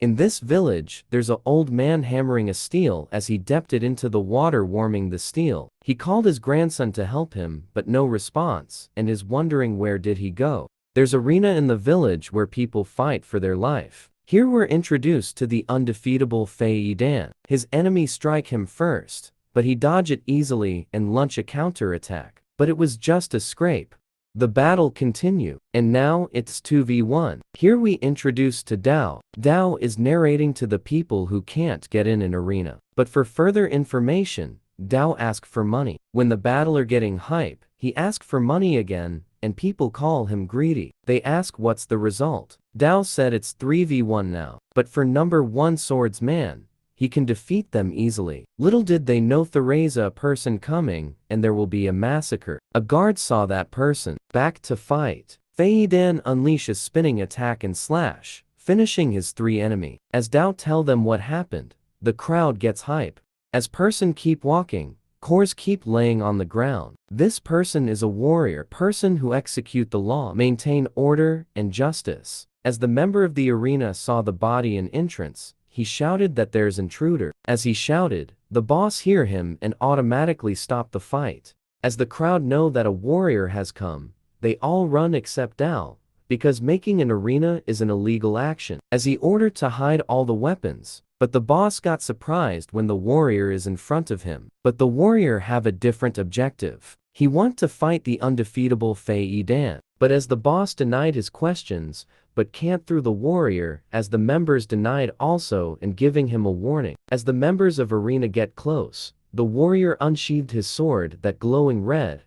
In this village, there's a old man hammering a steel as he dipped it into the water warming the steel. He called his grandson to help him, but no response, and is wondering where did he go. There's arena in the village where people fight for their life. Here we're introduced to the undefeatable Fei Yidan. His enemies strike him first, but he dodge it easily and launch a counterattack. But it was just a scrape. The battle continue, and now it's 2v1. Here we introduce to Dao. Dao is narrating to the people who can't get in an arena. But for further information, Dao asked for money. When the battler getting hype, he asked for money again, and people call him greedy. They ask what's the result. Dao said it's 3v1 now, but for number 1 swordsman, he can defeat them easily. Little did they know Theresa a person coming, and there will be a massacre. A guard saw that person. Back to fight. Fei Yidan unleash a spinning attack and slash, finishing his 3 enemy. As Dao tell them what happened, the crowd gets hype. As person keep walking, cores keep laying on the ground. This person is a warrior, person who execute the law, maintain order and justice. As the member of the arena saw the body and entrance, he shouted that there's intruder. As he shouted, the boss hear him and automatically stop the fight. As the crowd know that a warrior has come, they all run except Dao, because making an arena is an illegal action. As he ordered to hide all the weapons, but the boss got surprised when the warrior is in front of him. But the warrior have a different objective. He want to fight the undefeatable Fei Yidan. But as the boss denied his questions, but can't through the warrior, as the members denied also and giving him a warning. As the members of arena get close, the warrior unsheathed his sword that glowing red,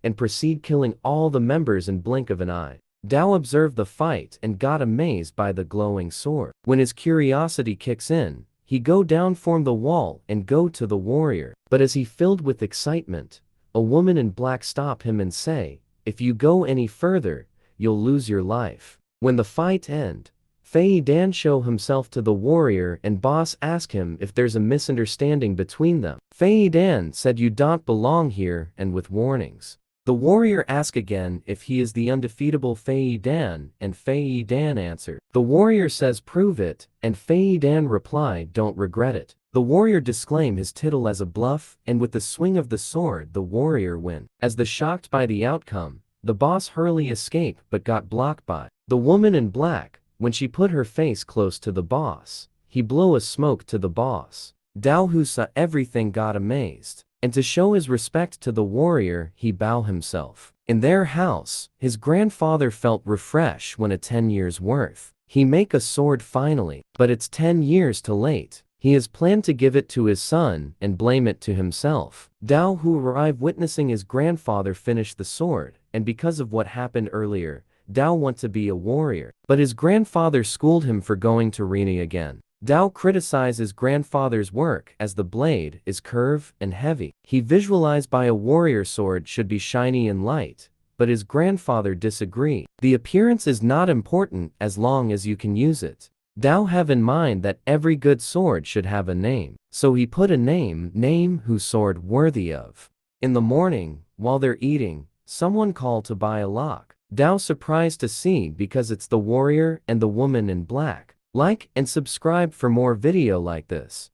and proceed killing all the members in blink of an eye. Dao observed the fight and got amazed by the glowing sword. When his curiosity kicks in, he go down from the wall and go to the warrior. But as he filled with excitement, a woman in black stop him and say, "If you go any further, you'll lose your life." When the fight end, Fei Yidan show himself to the warrior and boss ask him if there's a misunderstanding between them. Fei Yidan said you don't belong here and with warnings. The warrior asked again if he is the undefeatable Fei Yidan, and Fei Yidan answered. The warrior says prove it, and Fei Yidan replied don't regret it. The warrior disclaim his title as a bluff, and with the swing of the sword the warrior win. As the shocked by the outcome, the boss hurriedly escaped but got blocked by the woman in black. When she put her face close to the boss, he blow a smoke to the boss. Dao who saw everything got amazed, and to show his respect to the warrior he bow himself. In their house, his grandfather felt refresh when a 10 years worth. He make a sword finally, but it's 10 years too late. He has planned to give it to his son and blame it to himself. Dao who arrived witnessing his grandfather finish the sword, and because of what happened earlier, Dao want to be a warrior. But his grandfather schooled him for going to arena again. Dao criticized his grandfather's work as the blade is curved and heavy. He visualized by a warrior sword should be shiny and light, but his grandfather disagreed. The appearance is not important as long as you can use it. Dao have in mind that every good sword should have a name, so he put a name whose sword worthy of. In the morning, while they're eating, someone called to buy a lock. Dao surprised to see because it's the warrior and the woman in black. Like and subscribe for more video like this.